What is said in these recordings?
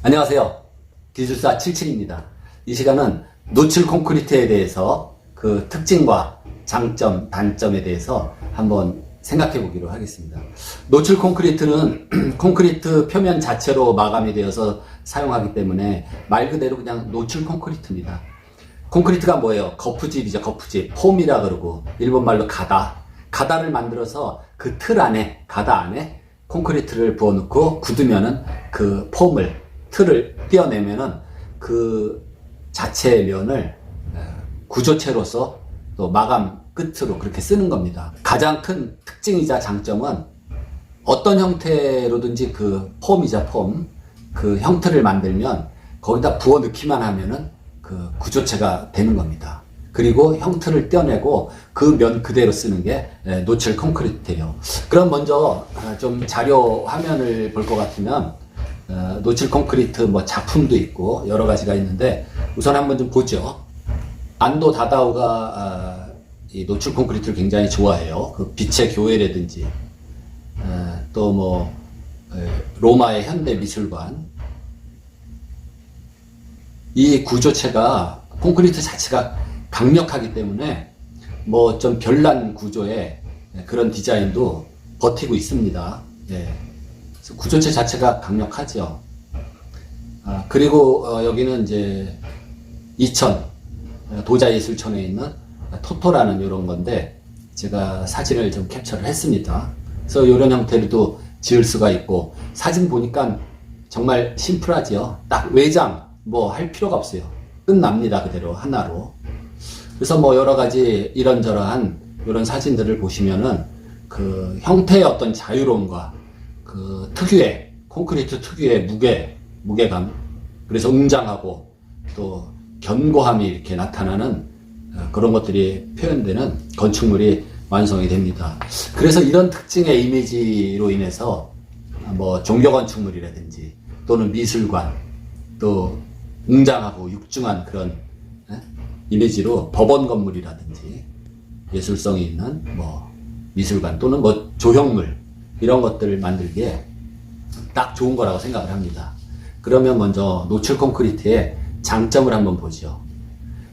안녕하세요. 기술사 77입니다. 이 시간은 노출 콘크리트에 대해서 그 특징과 장점, 단점에 대해서 한번 생각해 보기로 하겠습니다. 노출 콘크리트는 콘크리트 표면 자체로 마감이 되어서 사용하기 때문에 말 그대로 그냥 노출 콘크리트입니다. 콘크리트가 뭐예요? 거푸집이죠. 거푸집. 폼이라 그러고 일본말로 가다를 만들어서 그 틀 안에, 가다 안에 콘크리트를 부어놓고 굳으면은 그 폼을, 틀을 떼어내면은 그 자체의 면을 구조체로서 또 마감 끝으로 그렇게 쓰는 겁니다. 가장 큰 특징이자 장점은 어떤 형태로든지 그 폼이자 폼, 그 형태를 만들면 거기다 부어 넣기만 하면은 그 구조체가 되는 겁니다. 그리고 형태를 떼어내고 그 면 그대로 쓰는 게 노출 콘크리트예요. 그럼 먼저 좀 자료 화면을 볼 것 같으면 노출 콘크리트 뭐 작품도 있고 여러 가지가 있는데 우선 한번 좀 보죠. 안도 다다오가 이 노출 콘크리트를 굉장히 좋아해요. 그 빛의 교회라든지 또 뭐 로마의 현대 미술관, 이 구조체가 콘크리트 자체가 강력하기 때문에 뭐 좀 별난 구조의 그런 디자인도 버티고 있습니다. 예. 그래서 구조체 자체가 강력하죠. 그리고 여기는 이제 이천 도자예술촌에 있는 토토라는 이런 건데 제가 사진을 좀 캡처를 했습니다. 그래서 이런 형태로도 지을 수가 있고 사진 보니까 정말 심플하지요. 딱 외장 뭐 할 필요가 없어요. 끝납니다. 그대로 하나로. 그래서 뭐 여러 가지 이런저러한 이런 사진들을 보시면은 그 형태의 어떤 자유로움과 그 특유의 콘크리트 특유의 무게감, 그래서 웅장하고 또 견고함이 이렇게 나타나는 그런 것들이 표현되는 건축물이 완성이 됩니다. 그래서 이런 특징의 이미지로 인해서 뭐 종교 건축물이라든지 또는 미술관, 또 웅장하고 육중한 그런 이미지로 법원 건물이라든지 예술성이 있는 뭐 미술관 또는 뭐 조형물 이런 것들을 만들기에 딱 좋은 거라고 생각을 합니다. 그러면 먼저 노출 콘크리트의 장점을 한번 보죠.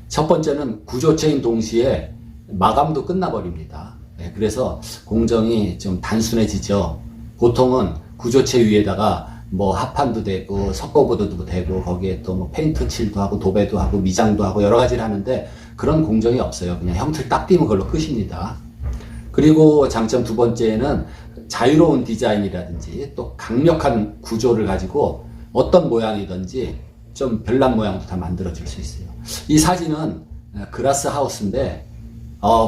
첫 번째는 구조체인 동시에 마감도 끝나버립니다. 그래서 공정이 좀 단순해지죠. 보통은 구조체 위에다가 뭐 합판도 되고 석고보드도 되고 거기에 또 뭐 페인트 칠도 하고 도배도 하고 미장도 하고 여러 가지를 하는데 그런 공정이 없어요. 그냥 형태를 딱 띄면 그걸로 끝입니다. 그리고 장점 두 번째는 자유로운 디자인이라든지 또 강력한 구조를 가지고 어떤 모양이든지 좀 별난 모양도 다 만들어줄 수 있어요. 이 사진은 그라스 하우스인데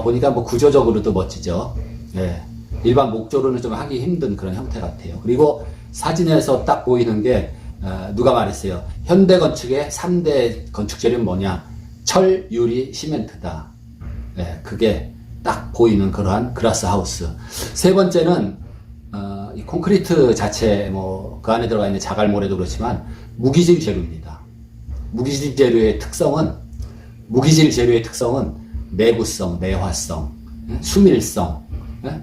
보니까 뭐 구조적으로도 멋지죠. 예. 일반 목조로는 좀 하기 힘든 그런 형태 같아요. 그리고 사진에서 딱 보이는 게 누가 말했어요. 현대 건축의 3대 건축 재료는 뭐냐? 철, 유리, 시멘트다. 예, 그게 딱 보이는 그러한 그라스 하우스. 세 번째는 이 콘크리트 자체 뭐 그 안에 들어가 있는 자갈모래도 그렇지만 무기질 재료입니다. 무기질 재료의 특성은 내구성, 내화성, 수밀성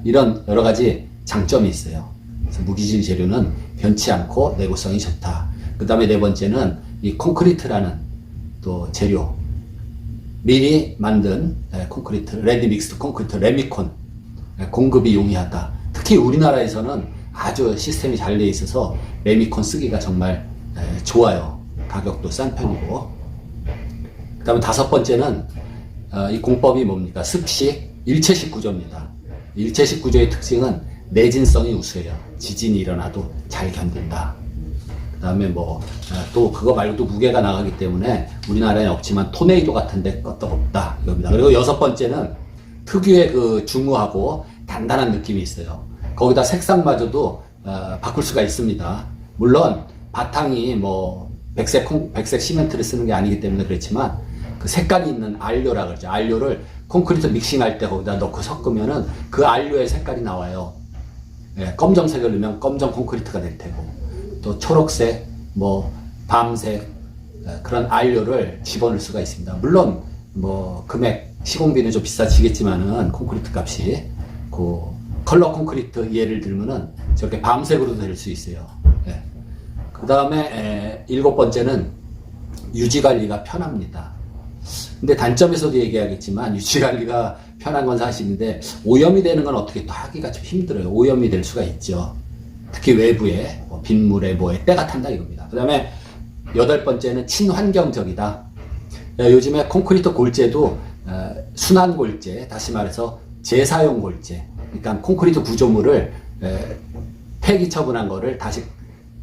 이런 여러 가지 장점이 있어요. 그래서 무기질 재료는 변치 않고 내구성이 좋다. 그 다음에 네 번째는 이 콘크리트라는 또 재료, 미리 만든 콘크리트, 레디 믹스드 콘크리트, 레미콘 공급이 용이하다. 특히 우리나라에서는 아주 시스템이 잘 되어 있어서 레미콘 쓰기가 정말 좋아요. 가격도 싼 편이고. 그 다음에 다섯 번째는 이 공법이 뭡니까? 습식, 일체식 구조입니다. 일체식 구조의 특징은 내진성이 우수해요. 지진이 일어나도 잘 견딘다. 그 다음에 뭐 또 그거 말고도 무게가 나가기 때문에 우리나라에 없지만 토네이도 같은데 끄떡없다 이겁니다. 그리고 여섯 번째는 특유의 그 중후하고 단단한 느낌이 있어요. 거기다 색상마저도 바꿀 수가 있습니다. 물론 바탕이 뭐 백색 시멘트를 쓰는 게 아니기 때문에 그렇지만 그 색깔이 있는 알료라 그러죠. 알료를 콘크리트 믹싱할 때 거기다 넣고 섞으면은 그 알료의 색깔이 나와요. 예, 검정색을 넣으면 검정 콘크리트가 될 테고 또 초록색, 뭐 밤색 그런 알료를 집어넣을 수가 있습니다. 물론 뭐 금액 시공비는 좀 비싸지겠지만은 콘크리트 값이 그 컬러 콘크리트 예를 들면은 저렇게 밤색으로도 될 수 있어요. 예. 그 다음에 7번째는 유지관리가 편합니다. 근데 단점에서도 얘기하겠지만 유지관리가 편한 건 사실인데 오염이 되는 건 어떻게 또 하기가 좀 힘들어요. 오염이 될 수가 있죠. 특히 외부에 뭐 빗물에 뭐에 때가 탄다 이겁니다. 그 다음에 8번째는 친환경적이다. 요즘에 콘크리트 골재도 순환 골재, 다시 말해서 재사용 골재, 그러니까 콘크리트 구조물을 폐기 처분한 거를 다시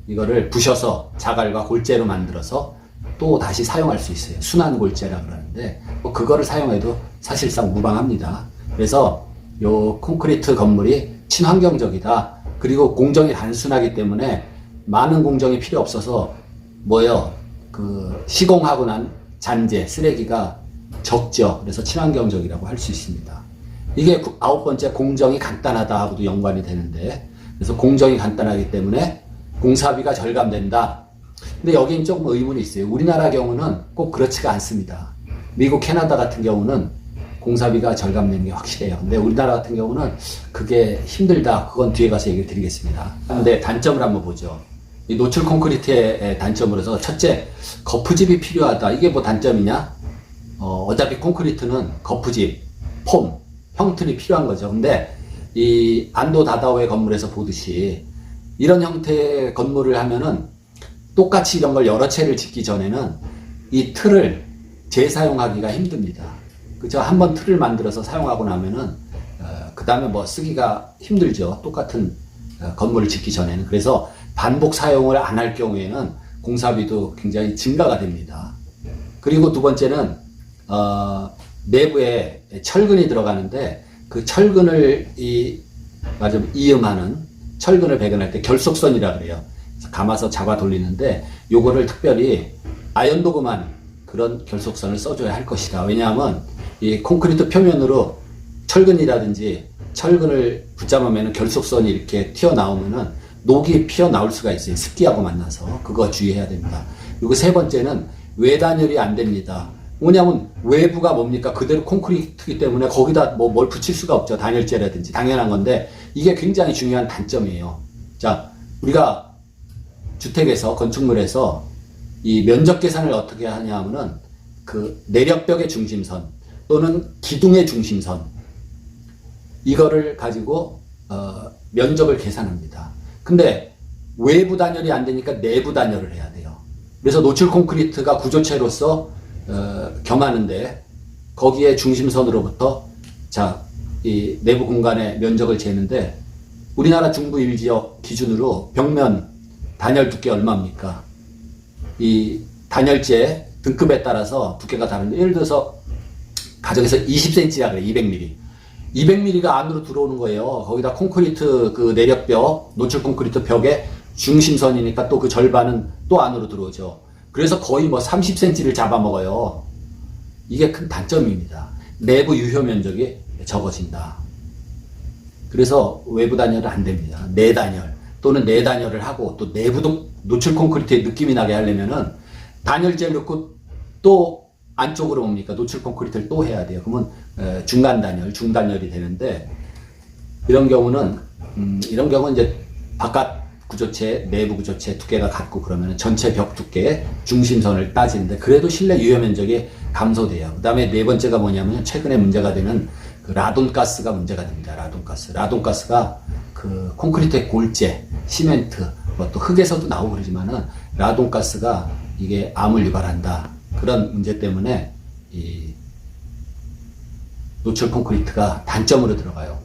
이거를 부셔서 자갈과 골재로 만들어서 또 다시 사용할 수 있어요. 순환 골재라 그러는데 뭐 그거를 사용해도 사실상 무방합니다. 그래서 요 콘크리트 건물이 친환경적이다. 그리고 공정이 단순하기 때문에 많은 공정이 필요 없어서 시공하고 난 잔재, 쓰레기가 적죠. 그래서 친환경적이라고 할 수 있습니다. 이게 9번째 공정이 간단하다 하고도 연관이 되는데, 그래서 공정이 간단하기 때문에 공사비가 절감된다. 근데 여기는 조금 의문이 있어요. 우리나라 경우는 꼭 그렇지가 않습니다. 미국, 캐나다 같은 경우는 공사비가 절감되는 게 확실해요. 근데 우리나라 같은 경우는 그게 힘들다. 그건 뒤에 가서 얘기를 드리겠습니다. 근데 단점을 한번 보죠. 이 노출 콘크리트의 단점으로서 첫째, 거푸집이 필요하다. 이게 뭐 단점이냐? 어차피 콘크리트는 거푸집, 폼, 형틀이 필요한 거죠. 근데 이 안도 다다오의 건물에서 보듯이 이런 형태의 건물을 하면은 똑같이 이런 걸 여러 채를 짓기 전에는 이 틀을 재사용하기가 힘듭니다. 그죠? 한번 틀을 만들어서 사용하고 나면은 그 다음에 뭐 쓰기가 힘들죠. 똑같은 건물을 짓기 전에는. 그래서 반복 사용을 안 할 경우에는 공사비도 굉장히 증가가 됩니다. 그리고 두 번째는 내부에 철근이 들어가는데 그 철근을 이음하는 철근을 배근할 때 결속선이라 그래요. 그래서 감아서 잡아 돌리는데 요거를 특별히 아연도금한 그런 결속선을 써줘야 할 것이다. 왜냐하면 이 콘크리트 표면으로 철근이라든지 철근을 붙잡으면 결속선이 이렇게 튀어나오면은 녹이 피어나올 수가 있어요. 습기하고 만나서. 그거 주의해야 됩니다. 그리고 세 번째는 외단열이 안 됩니다. 뭐냐면 외부가 뭡니까? 그대로 콘크리트이기 때문에 거기다 뭘 붙일 수가 없죠. 단열재라든지. 당연한 건데 이게 굉장히 중요한 단점이에요. 자, 우리가 주택에서, 건축물에서 이 면적 계산을 어떻게 하냐 하면은 그 내력벽의 중심선 또는 기둥의 중심선 이거를 가지고 면적을 계산합니다. 근데 외부 단열이 안 되니까 내부 단열을 해야 돼요. 그래서 노출 콘크리트가 구조체로서 겸하는데 거기에 중심선으로부터 이 내부 공간의 면적을 재는데 우리나라 중부 일지역 기준으로 벽면 단열 두께 얼마입니까? 이 단열재 등급에 따라서 두께가 다른데 예를 들어서 가정에서 20cm라 그래. 200mm. 200mm가 안으로 들어오는 거예요. 거기다 콘크리트 그 내력벽, 노출 콘크리트 벽의 중심선이니까 또 그 절반은 또 안으로 들어오죠. 그래서 거의 뭐 30cm를 잡아먹어요. 이게 큰 단점입니다. 내부 유효 면적이 적어진다. 그래서 외부 단열은 안 됩니다. 내단열 또는 내단열을 하고 또 내부도 노출 콘크리트의 느낌이 나게 하려면은 단열재를 넣고 또 안쪽으로 옵니까? 노출 콘크리트를 또 해야 돼요. 그러면 중간 단열, 중단열이 되는데 이런 경우는 이제 바깥 구조체, 내부 구조체 두께가 같고 그러면 전체 벽 두께 중심선을 따지는데 그래도 실내 유효 면적이 감소돼요. 그 다음에 네 번째가 뭐냐면 최근에 문제가 되는 그 라돈가스가 문제가 됩니다. 라돈가스가 그 콘크리트의 골재, 시멘트, 뭐 또 흙에서도 나오고 그러지만은 라돈가스가 이게 암을 유발한다. 그런 문제 때문에 이 노출 콘크리트가 단점으로 들어가요.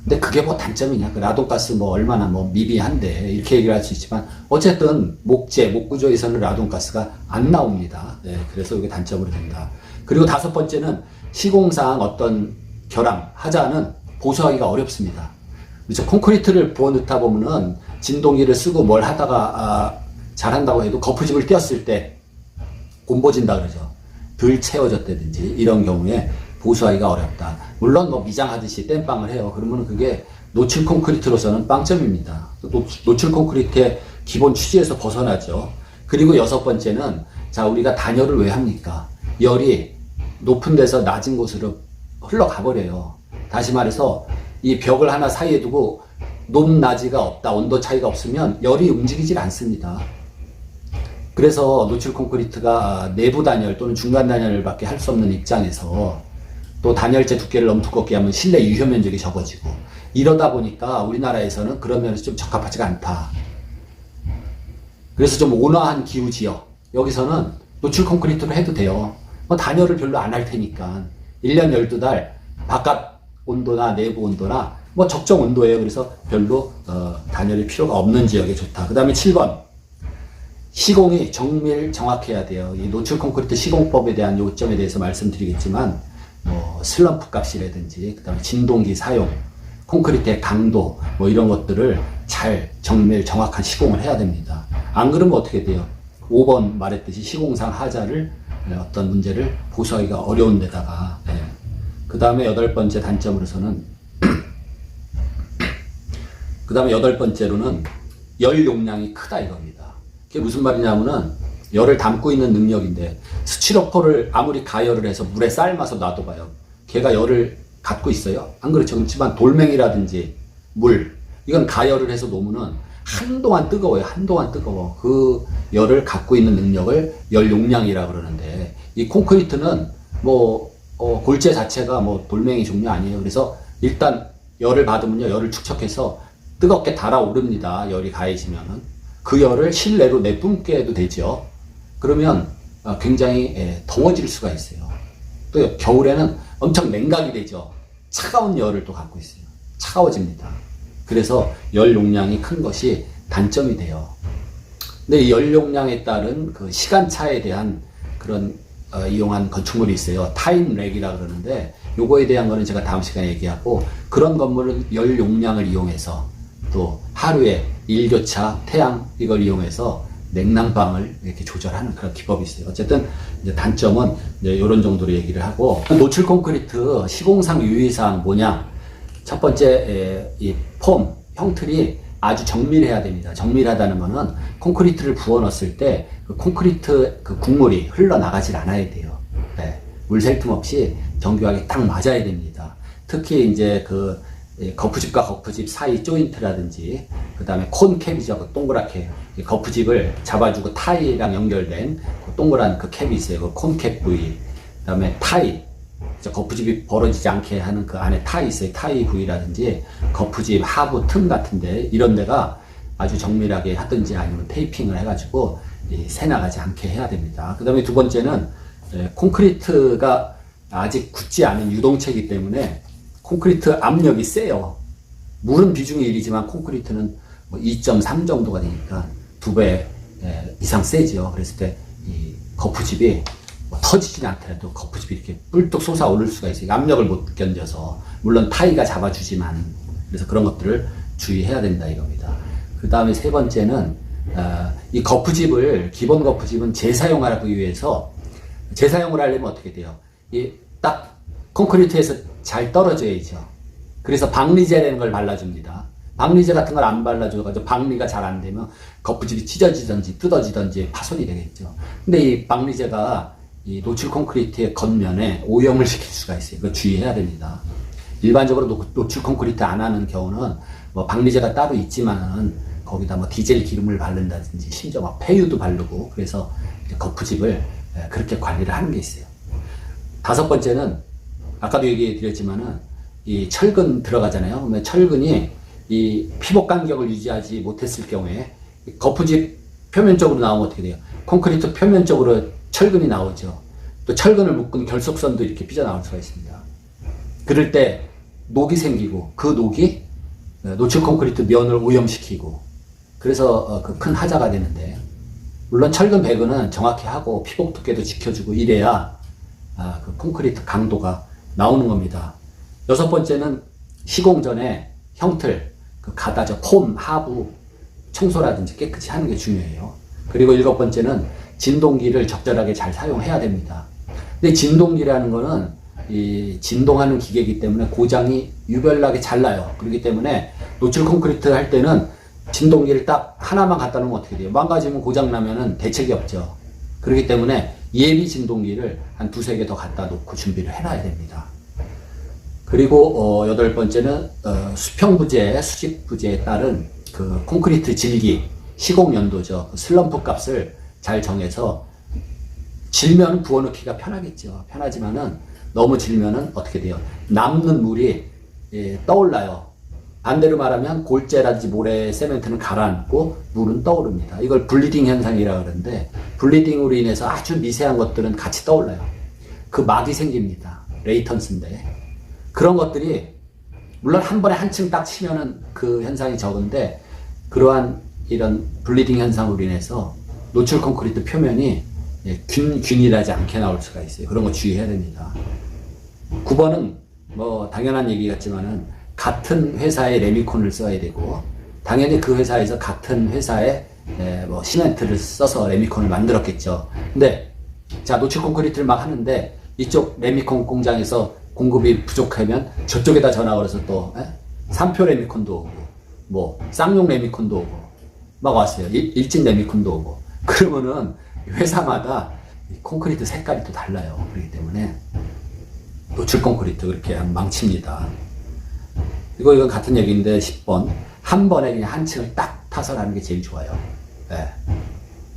근데 그게 뭐 단점이냐? 그 라돈가스 뭐 얼마나 뭐 미비한데 이렇게 얘기를 할 수 있지만 어쨌든 목 구조에서는 라돈가스가 안 나옵니다. 네, 그래서 이게 단점으로 된다. 그리고 다섯 번째는 시공상 어떤 결함, 하자는 보수하기가 어렵습니다. 그렇죠? 콘크리트를 부어 넣다 보면은 진동기를 쓰고 뭘 하다가 잘한다고 해도 거푸집을 띄었을 때 곰보진다 그러죠. 덜 채워졌다든지 이런 경우에 보수하기가 어렵다. 물론 뭐 미장하듯이 땜빵을 해요. 그러면 그게 노출 콘크리트로서는 빵점입니다. 노출 콘크리트의 기본 취지에서 벗어나죠. 그리고 여섯 번째는 우리가 단열을 왜 합니까? 열이 높은 데서 낮은 곳으로 흘러가 버려요. 다시 말해서 이 벽을 하나 사이에 두고 높낮이가 없다, 온도 차이가 없으면 열이 움직이질 않습니다. 그래서 노출 콘크리트가 내부 단열 또는 중간 단열밖에 할 수 없는 입장에서 또 단열재 두께를 너무 두껍게 하면 실내 유효 면적이 적어지고, 이러다 보니까 우리나라에서는 그런 면에서 좀 적합하지가 않다. 그래서 좀 온화한 기후 지역, 여기서는 노출 콘크리트를 해도 돼요. 단열을 별로 안 할 테니까 1년 12달 바깥 온도나 내부 온도나 적정 온도예요. 그래서 별로 단열이 필요가 없는 지역에 좋다. 그 다음에 7번, 시공이 정밀 정확해야 돼요. 이 노출 콘크리트 시공법에 대한 요점에 대해서 말씀드리겠지만, 슬럼프 값이라든지, 그 다음에 진동기 사용, 콘크리트의 강도, 이런 것들을 잘 정밀 정확한 시공을 해야 됩니다. 안 그러면 어떻게 돼요? 5번 말했듯이 시공상 하자를, 어떤 문제를 보수하기가 어려운 데다가, 그 다음에 8번째 단점으로서는, 그 다음에 8번째로는 열 용량이 크다 이겁니다. 그게 무슨 말이냐면은, 열을 담고 있는 능력인데, 스티로폼을 아무리 가열을 해서 물에 삶아서 놔둬봐요. 걔가 열을 갖고 있어요? 안 그렇죠. 그렇지만 돌멩이라든지 물, 이건 가열을 해서 놓으면은 한동안 뜨거워요. 한동안 뜨거워. 그 열을 갖고 있는 능력을 열 용량이라 그러는데, 이 콘크리트는 골재 자체가 돌멩이 종류 아니에요. 그래서 일단 열을 받으면요, 열을 축적해서 뜨겁게 달아오릅니다. 열이 가해지면은. 그 열을 실내로 내뿜게 해도 되죠. 그러면 굉장히 더워질 수가 있어요. 또 겨울에는 엄청 냉각이 되죠. 차가운 열을 또 갖고 있어요. 차가워집니다. 그래서 열 용량이 큰 것이 단점이 돼요. 근데 이 열 용량에 따른 그 시간차에 대한 그런 이용한 건축물이 있어요. 타임 렉이라 그러는데, 요거에 대한 거는 제가 다음 시간에 얘기하고, 그런 건물은 열 용량을 이용해서 또 하루에 일교차, 태양, 이걸 이용해서 냉난방을 이렇게 조절하는 그런 기법이 있어요. 어쨌든 이제 단점은 이제 이런 정도로 얘기를 하고, 노출 콘크리트 시공상 유의사항 뭐냐? 첫 번째, 이 폼 형틀이 아주 정밀해야 됩니다. 정밀하다는 거는 콘크리트를 부어 넣었을 때 그 콘크리트 그 국물이 흘러나가질 않아야 돼요. 물 셀 틈 없이 정교하게 딱 맞아야 됩니다. 특히 이제 거푸집과 거푸집 사이 조인트라든지, 그 다음에 콘캡이죠. 그 동그랗게 거푸집을 잡아주고 타이랑 연결된 그 동그란 그 캡이 있어요. 그 콘캡 부위. 그 다음에 타이, 거푸집이 벌어지지 않게 하는 그 안에 타이 있어요. 타이 부위라든지 거푸집 하부 틈 같은데, 이런 데가 아주 정밀하게 하든지 아니면 테이핑을 해가지고 새 나가지 않게 해야 됩니다. 그 다음에 두 번째는 콘크리트가 아직 굳지 않은 유동체이기 때문에 콘크리트 압력이 세요. 물은 비중이 1이지만 콘크리트는 2.3 정도가 되니까 2배 이상 세죠. 그랬을 때 이 거푸집이 터지진 않더라도 거푸집이 이렇게 뿔뚝 솟아오를 수가 있어요. 압력을 못 견뎌서. 물론 타이가 잡아주지만. 그래서 그런 것들을 주의해야 된다 이겁니다. 그 다음에 세 번째는 이 거푸집을, 기본 거푸집은 재사용하기 위해서, 재사용을 하려면 어떻게 돼요? 딱 콘크리트에서 잘 떨어져야죠. 그래서 박리제라는 걸 발라줍니다. 박리제 같은 걸 안 발라줘가지고 박리가 잘 안 되면 거푸집이 찢어지든지 뜯어지든지 파손이 되겠죠. 근데 이 박리제가 이 노출 콘크리트의 겉면에 오염을 시킬 수가 있어요. 그거 주의해야 됩니다. 일반적으로 노출 콘크리트 안 하는 경우는 박리제가 따로 있지만은 거기다 디젤 기름을 바른다든지 심지어 폐유도 바르고, 그래서 거푸집을 그렇게 관리를 하는 게 있어요. 다섯 번째는 아까도 얘기해 드렸지만은 이 철근 들어가잖아요. 그러면 철근이 이 피복 간격을 유지하지 못했을 경우에 거푸집 표면적으로 나오면 어떻게 돼요? 콘크리트 표면적으로 철근이 나오죠. 또 철근을 묶은 결속선도 이렇게 삐져나올 수가 있습니다. 그럴 때 녹이 생기고, 그 녹이 노출 콘크리트 면을 오염시키고, 그래서 그 큰 하자가 되는데, 물론 철근 배근은 정확히 하고 피복 두께도 지켜주고 이래야 그 콘크리트 강도가 나오는 겁니다. 여섯 번째는 시공 전에 형틀, 그 가다져 폼 하부 청소라든지 깨끗이 하는 게 중요해요. 그리고 일곱 번째는 진동기를 적절하게 잘 사용해야 됩니다. 근데 진동기라는 거는 이 진동하는 기계이기 때문에 고장이 유별나게 잘 나요. 그렇기 때문에 노출 콘크리트 할 때는 진동기를 딱 하나만 갖다 놓으면 어떻게 돼요? 망가지면 고장 나면은 대책이 없죠. 그렇기 때문에 예비 진동기를 한 2-3개 더 갖다 놓고 준비를 해놔야 됩니다. 그리고 여덟 번째는 수평부재, 수직부재에 따른 그 콘크리트 질기, 시공 연도죠. 그 슬럼프 값을 잘 정해서 질면 부어넣기가 편하겠죠. 편하지만은 너무 질면은 어떻게 돼요? 남는 물이 떠올라요. 반대로 말하면 골재라든지 모래, 세멘트는 가라앉고 물은 떠오릅니다. 이걸 블리딩 현상이라고 그러는데 블리딩으로 인해서 아주 미세한 것들은 같이 떠올라요. 그 막이 생깁니다. 레이턴스인데 그런 것들이 물론 한 번에 한 층 딱 치면은 그 현상이 적은데 그러한 이런 블리딩 현상으로 인해서 노출 콘크리트 표면이 균일하지 않게 나올 수가 있어요. 그런 거 주의해야 됩니다. 9번은 뭐 당연한 얘기 같지만은 같은 회사의 레미콘을 써야 되고 당연히 그 회사에서 같은 회사의 뭐 시멘트를 써서 레미콘을 만들었겠죠. 근데 자 노출 콘크리트를 막 하는데 이쪽 레미콘 공장에서 공급이 부족하면 저쪽에다 전화 걸어서 또 3표 레미콘도 오고 뭐 쌍용 레미콘도 오고 막 왔어요. 일진 레미콘도 오고 그러면은 회사마다 콘크리트 색깔이 또 달라요. 그렇기 때문에 노출 콘크리트 그렇게 망칩니다. 이건 같은 얘기인데 10번 한 번에 그냥 한 층을 딱 타설하는 게 제일 좋아요. 네.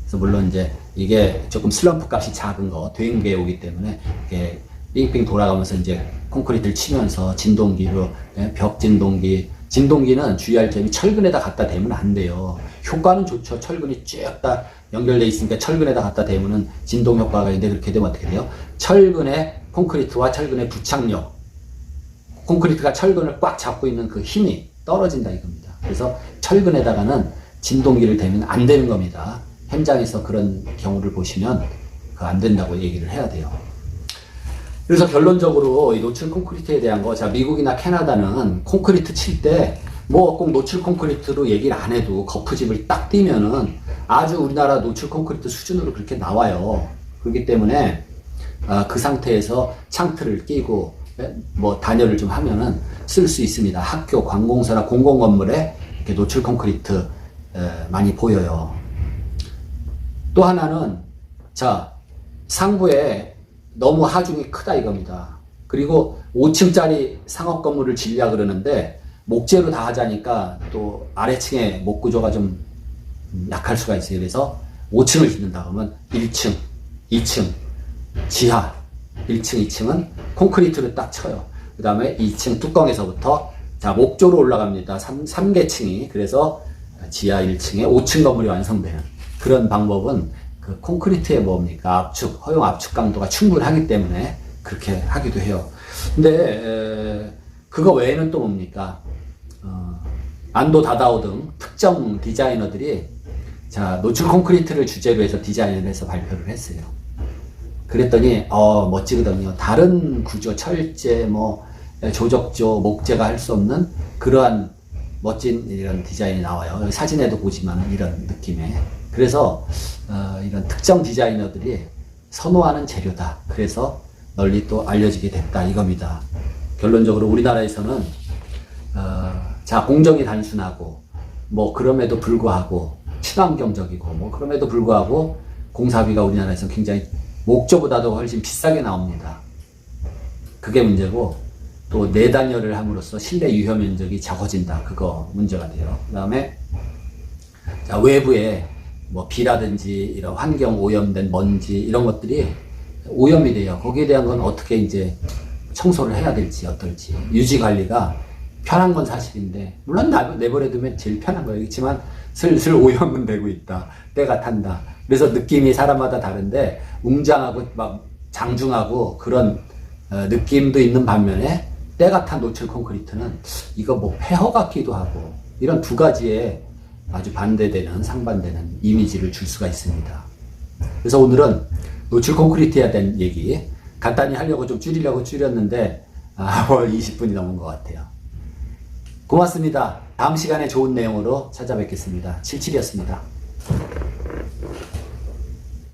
그래서 물론 이제 이게 조금 슬럼프 값이 작은 거 대인계에 오기 때문에 이게 빙빙 돌아가면서 이제 콘크리트를 치면서 진동기로 벽 진동기는 주의할 점이 철근에다 갖다 대면 안 돼요. 효과는 좋죠. 철근이 쭉 다 연결돼 있으니까 철근에다 갖다 대면은 진동 효과가 있는데 그렇게 되면 어떻게 돼요? 철근의 콘크리트와 철근의 부착력 콘크리트가 철근을 꽉 잡고 있는 그 힘이 떨어진다 이겁니다. 그래서 철근에다가는 진동기를 대면 안 되는 겁니다. 현장에서 그런 경우를 보시면 안 된다고 얘기를 해야 돼요. 그래서 결론적으로 이 노출 콘크리트에 대한 거, 자, 미국이나 캐나다는 콘크리트 칠 때 뭐 꼭 노출 콘크리트로 얘기를 안 해도 거푸집을 딱 띄면은 아주 우리나라 노출 콘크리트 수준으로 그렇게 나와요. 그렇기 때문에 그 상태에서 창틀을 끼고 뭐 단열을 좀 하면은 쓸 수 있습니다. 학교, 관공서나 공공건물에 이렇게 노출 콘크리트 많이 보여요. 또 하나는 자 상부에 너무 하중이 크다 이겁니다. 그리고 5층짜리 상업 건물을 지으려 그러는데 목재로 다 하자니까 또 아래층에 목 구조가 좀 약할 수가 있어요. 그래서 5층을 짓는다 그러면 1층, 2층, 지하 1층, 2층은 콘크리트를 딱 쳐요. 그 다음에 2층 뚜껑에서부터 자 목조로 올라갑니다. 3개층이 그래서 지하 1층에 5층 건물이 완성되는 그런 방법은 그 콘크리트의 뭡니까 압축, 허용 압축 강도가 충분하기 때문에 그렇게 하기도 해요. 근데 그거 외에는 또 뭡니까 안도 다다오 등 특정 디자이너들이 자 노출 콘크리트를 주제로 해서 디자인을 해서 발표를 했어요. 그랬더니 멋지거든요. 다른 구조, 철제, 뭐 조적조, 목재가 할 수 없는 그러한 멋진 이런 디자인이 나와요. 여기 사진에도 보지만 이런 느낌의. 그래서 이런 특정 디자이너들이 선호하는 재료다. 그래서 널리 또 알려지게 됐다 이겁니다. 결론적으로 우리나라에서는 자 공정이 단순하고 뭐 그럼에도 불구하고 친환경적이고 뭐 그럼에도 불구하고 공사비가 우리나라에서 굉장히 목조보다도 훨씬 비싸게 나옵니다. 그게 문제고 또 내단열을 함으로써 실내 유효 면적이 적어진다. 그거 문제가 돼요. 그 다음에 자 외부에 뭐 비라든지 이런 환경 오염된 먼지 이런 것들이 오염이 돼요. 거기에 대한 건 어떻게 이제 청소를 해야 될지 어떨지 유지 관리가 편한 건 사실인데 물론 내버려두면 제일 편한 거예요. 그렇지만 슬슬 오염은 되고 있다. 때가 탄다. 그래서 느낌이 사람마다 다른데 웅장하고 막 장중하고 그런 느낌도 있는 반면에 때가 탄 노출 콘크리트는 이거 뭐 폐허 같기도 하고 이런 두 가지에 아주 반대되는 상반되는 이미지를 줄 수가 있습니다. 그래서 오늘은 노출 콘크리트에 대한 얘기 간단히 하려고 좀 줄이려고 줄였는데 20분이 넘은 것 같아요. 고맙습니다. 다음 시간에 좋은 내용으로 찾아뵙겠습니다. 77이었습니다.